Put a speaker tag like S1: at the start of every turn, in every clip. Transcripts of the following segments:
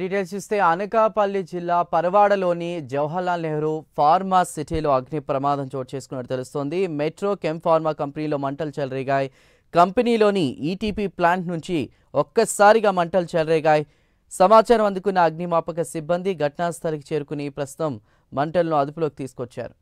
S1: Details చూస్తే అనకాపల్లి జిల్లా పరవాడలోని Jawaharlal Nehru pharma సిటీలో అగ్ని ప్రమాదం చోటు చేసుకున్నట్టు తెలుస్తోంది. మెట్రో కెమ్ ఫార్మా కంపెనీలో మంటలు చెలరేగాయి. కంపెనీలోని ఈటీపీ ప్లాంట్ నుంచి ఒక్కసారిగా మంటలు చెలరేగాయి. సమాచారం అందుకున్న అగ్నిమాపక సిబ్బంది ఘటనాస్థలికి చేరుకుని ప్రస్తుతం మంటలను అదుపులోకి తీసుకొచ్చారు.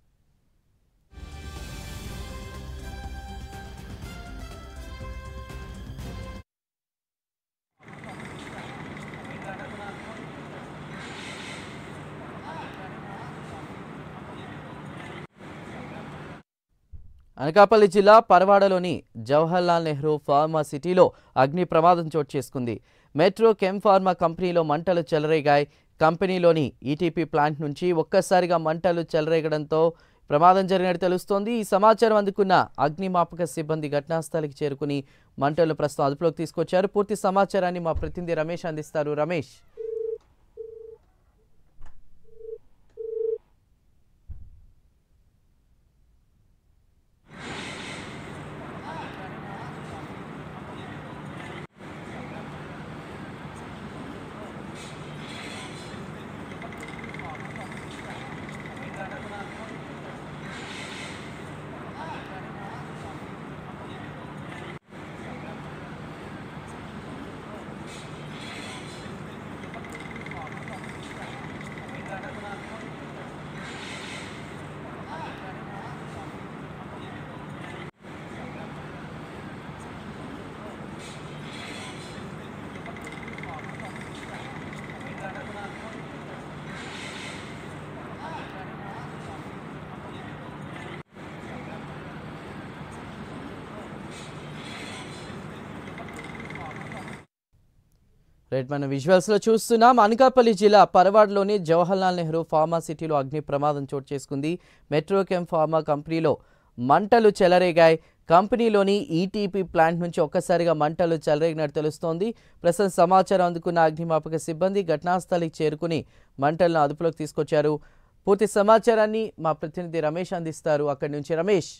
S1: అనకాపల్లి జిల్లా పరవాడలోని జవహర్లాల్ నెహ్రూ ఫార్మా సిటీలో అగ్ని ప్రమాదం చోటు చేసుకుంది. మెట్రో కెమ్ ఫార్మా కంపెనీలో మంటలు చెలరేగాయి. కంపెనీలోని ఈటీపీ ప్లాంట్ నుంచి ఒక్కసారిగా మంటలు చెలరేగడంతో ప్రమాదం జరిగినట్టు తెలుస్తోంది. ఈ సమాచారం అందుకున్న అగ్నిమాపక సిబ్బంది ఘటనాస్థలికి చేరుకుని మంటలను ప్రస్తుతం అదుపులోకి తీసుకొచ్చారు. పూర్తి సమాచారాన్ని మా ప్రతినిధి రమేష్ అందిస్తారు. రమేష్, మన విజువల్స్ లో చూస్తున్నాం. అనకాపల్లి జిల్లా పరవాడలోని జవహర్లాల్ నెహ్రూ ఫార్మా సిటీలో అగ్ని ప్రమాదం చోటు చేసుకుంది. మెట్రో కెమ్ ఫార్మా కంపెనీలో మంటలు చెలరేగాయి. కంపెనీలోని ఈటీపీ ప్లాంట్ నుంచి ఒక్కసారిగా మంటలు చెలరేగినట్టు తెలుస్తోంది. ప్రస్తుతం సమాచారం అందుకున్న అగ్నిమాపక సిబ్బంది ఘటనాస్థలికి చేరుకుని మంటలను అదుపులోకి తీసుకొచ్చారు. పూర్తి సమాచారాన్ని మా ప్రతినిధి రమేష్ అందిస్తారు. అక్కడి నుంచి రమేష్.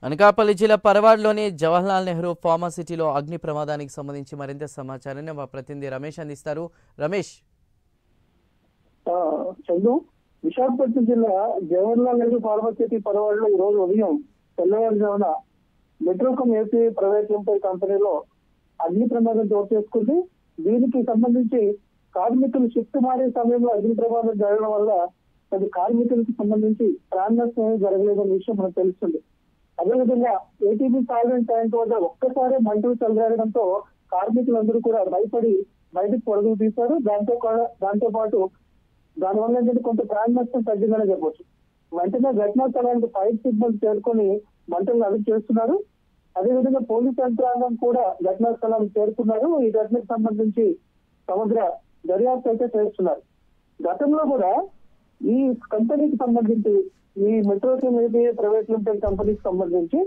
S1: అనకాపల్లి జిల్లా పరవాడలోని జవహర్లాల్ నెహ్రూ ఫార్మా సిటీలో అగ్ని ప్రమాదానికి సంబంధించి మరింత సమాచారాన్ని మా ప్రతినిధి రమేష్ అందిస్తారు. రమేష్,
S2: చందు, విశాఖపట్నం జిల్లా జవహర్లాల్ నెహ్రూ ఫార్మా సిటీ పరవాడలో ఈ రోజు ఉదయం తెల్లవారుజామున మెట్రోకమ్ ఏపీ ప్రైవేట్ లిమిటెడ్ కంపెనీలో అగ్ని ప్రమాదం చోటు చేసుకుంది. దీనికి సంబంధించి కార్మికులు షిఫ్ట్ మారే సమయంలో అగ్ని ప్రమాదం జరగడం వల్ల అది కార్మికులకు సంబంధించి ప్రాణ నష్టం జరగలేదనే విషయం మనకు తెలుస్తుంది. అదేవిధంగా ఏటీపీ సాల్వెంట్ ట్యాంక్ వద్ద ఒక్కసారి మంటలు చెలరేగడంతో కార్మికులందరూ కూడా భయపడి బయటకు పరుగులు తీశారు. దాంతో పాటు దానివల్ల ఏంటంటే కొంత ప్రాణ నష్టం తగ్గిందని చెప్పొచ్చు. వెంటనే ఘటనా స్థలానికి ఫైర్ సిబ్బంది చేరుకొని మంటలను అదుపు చేస్తున్నారు. అదేవిధంగా పోలీస్ యంత్రాంగం కూడా ఘటనా స్థలానికి చేరుకున్నారు. ఈ ఘటనకు సంబంధించి సమగ్ర దర్యాప్తు అయితే చేస్తున్నారు. గతంలో కూడా ఈ కంపెనీకి సంబంధించి ఈ మెట్రోకెమ్ ఏపీ ప్రైవేట్ లిమిటెడ్ కంపెనీకి సంబంధించి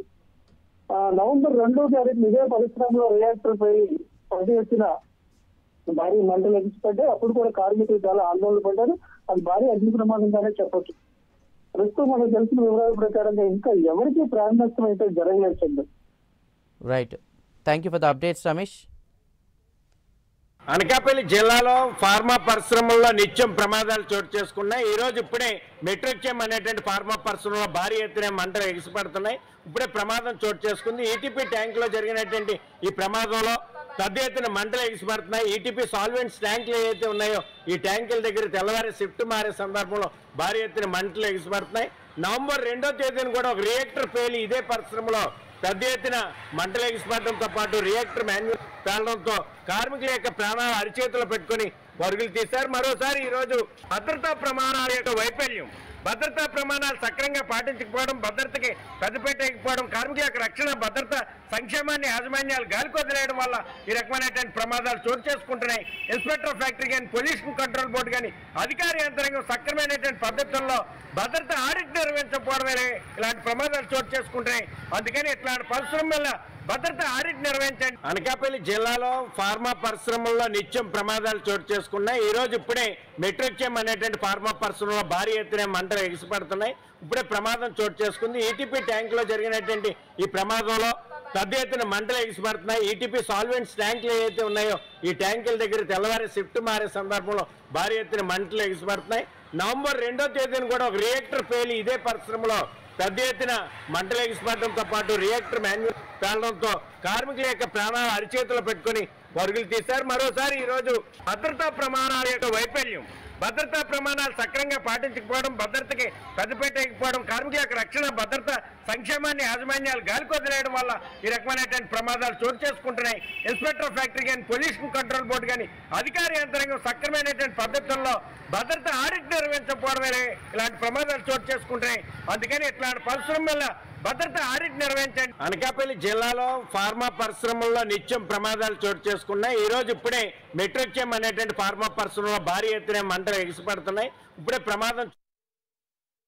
S2: నవంబర్ 2వ తారీఖు ఇదే పరిశ్రమలో రియాక్టర్ పై పనిచేసిన భారీ మంటలు ఎగిసిపడ్డాయి. అప్పుడు కూడా కార్మికులు చాలా ఆందోళన పడ్డారు. అది భారీ అగ్ని ప్రమాదంగానే చెప్పొచ్చు. ప్రస్తుతం మనకు తెలిసిన వివరాల ప్రకారంగా ఇంకా ఎవరికి ప్రాణ నష్టం అయితే జరగలేదు.
S1: Right, thank you for the updates Ramesh.
S3: Anakapalli జిల్లాలో ఫార్మా పరిశ్రమల్లో నిత్యం ప్రమాదాలు చోటు చేసుకున్నాయి. ఈరోజు ఇప్పుడే మెట్రోకెమ్ అనేటువంటి ఫార్మా పరిశ్రమలో భారీ ఎత్తున మంటలు ఎగిసిపడుతున్నాయి. ఇప్పుడే ప్రమాదం చోటు చేసుకుంది. ఈటీపీ ట్యాంకులో జరిగినటువంటి ఈ ప్రమాదంలో పెద్ద ఎత్తున మంటలు ఎగిసిపడుతున్నాయి. ఈటీపీ సాల్వెంట్స్ ట్యాంకులు ఏవైతే ఉన్నాయో ఈ ట్యాంకుల దగ్గర తెల్లవారి షిఫ్ట్ మారే సందర్భంలో భారీ ఎత్తున మంటలు ఎగిసిపడుతున్నాయి. నవంబర్ 2వ తేదీన కూడా ఒక రియాక్టర్ పేలి ఇదే పరిశ్రమలో పెద్ద ఎత్తున మంటలు ఎగిసిపడడంతో పాటు రియాక్టర్ మాన్యువల్ పేలడంతో కార్మికుల యొక్క ప్రాణాలు అరిచేతులు పెట్టుకుని పరుగులు తీశారు. మరోసారి ఈరోజు భద్రతా ప్రమాణాల యొక్క వైఫల్యం, భద్రతా ప్రమాణాలు సక్రమంగా పాటించకపోవడం, భద్రతకి పెద్దపీట వేయకపోవడం, కార్మికుల యొక్క రక్షణ, భద్రత, సంక్షేమాన్ని యాజమాన్యాలు గాలికి వదిలేయడం వల్ల ఈ రకమైనటువంటి ప్రమాదాలు చోటు చేసుకుంటున్నాయి. ఇన్స్పెక్టర్ ఆఫ్ ఫ్యాక్టరీ కానీ, పొల్యూషన్ కంట్రోల్ బోర్డు కానీ అధికార యంత్రాంగం సక్రమైనటువంటి పద్ధతుల్లో భద్రత ఆడిట్ నిర్వహించకపోవడమే ఇలాంటి ప్రమాదాలు చోటు చేసుకుంటున్నాయి. అందుకని ఇట్లాంటి పరిశ్రమల వల్ల భద్రత ఆడిట్ నిర్వహించండి. అనకాపల్లి జిల్లాలో ఫార్మా పరిశ్రమల్లో నిత్యం ప్రమాదాలు చోటు చేసుకున్నాయి. ఈ రోజు ఇప్పుడే మెట్రోచెమ్ అనేటువంటి ఫార్మా పరిశ్రమలో భారీ ఎత్తున మంటలు ఎగిసిపడుతున్నాయి. ఇప్పుడే ప్రమాదం చోటు చేసుకుంది. ఈటీపీ ట్యాంక్ లో జరిగినటువంటి ఈ ప్రమాదంలో పెద్ద ఎత్తున మంటలు ఎగిసిపడుతున్నాయి. ఈటీపీ సాల్వెంట్స్ ట్యాంకులు ఏవైతే ఉన్నాయో ఈ ట్యాంకుల దగ్గర తెల్లవారి షిఫ్ట్ మారే సందర్భంలో భారీ ఎత్తున మంటలు ఎగిసిపడుతున్నాయి. నవంబర్ 2వ తేదీన కూడా ఒక రియాక్టర్ పేలి ఇదే పరిశ్రమలో పెద్ద ఎత్తున మంటలు ఎగిసిపడడంతో పాటు రియాక్టర్ మాన్యువల్ పేలడంతో కార్మికుల యొక్క ప్రాణాలు అరిచేతులు పెట్టుకుని పరుగులు తీశారు. మరోసారి ఈరోజు భద్రతా ప్రమాణాల యొక్క వైఫల్యం, భద్రతా ప్రమాణాలు సక్రమంగా పాటించకపోవడం, భద్రతకి పెద్దపీట వేయకపోవడం, కార్మికుల యొక్క రక్షణ, భద్రత, సంక్షేమాన్ని యాజమాన్యాలు గాలికి వదిలేయడం వల్ల ఈ రకమైనటువంటి ప్రమాదాలు చోటు చేసుకుంటున్నాయి. ఇన్స్పెక్టర్ ఆఫ్ ఫ్యాక్టరీ కానీ, పొల్యూషన్ కంట్రోల్ బోర్డు కానీ అధికార యంత్రాంగం సక్రమైనటువంటి పద్ధతుల్లో భద్రత ఆడిట్ నిర్వహించకపోవడమే ఇలాంటి ప్రమాదాలు చోటు చేసుకుంటున్నాయి. అందుకని ఇట్లాంటి పరిశ్రమల వల్ల భద్రత ఆడిట్ నిర్వహించండి. అనకాపల్లి జిల్లాలో ఫార్మా పరిశ్రమల్లో నిత్యం ప్రమాదాలు చోటు చేసుకున్నాయి. ఈ రోజు ఇప్పుడే మెట్రోచెమ్ అనేటువంటి ఫార్మా పరిశ్రమలో భారీ ఎత్తున మంటలు ఎగిసిపడుతున్నాయి. ఇప్పుడే ప్రమాదం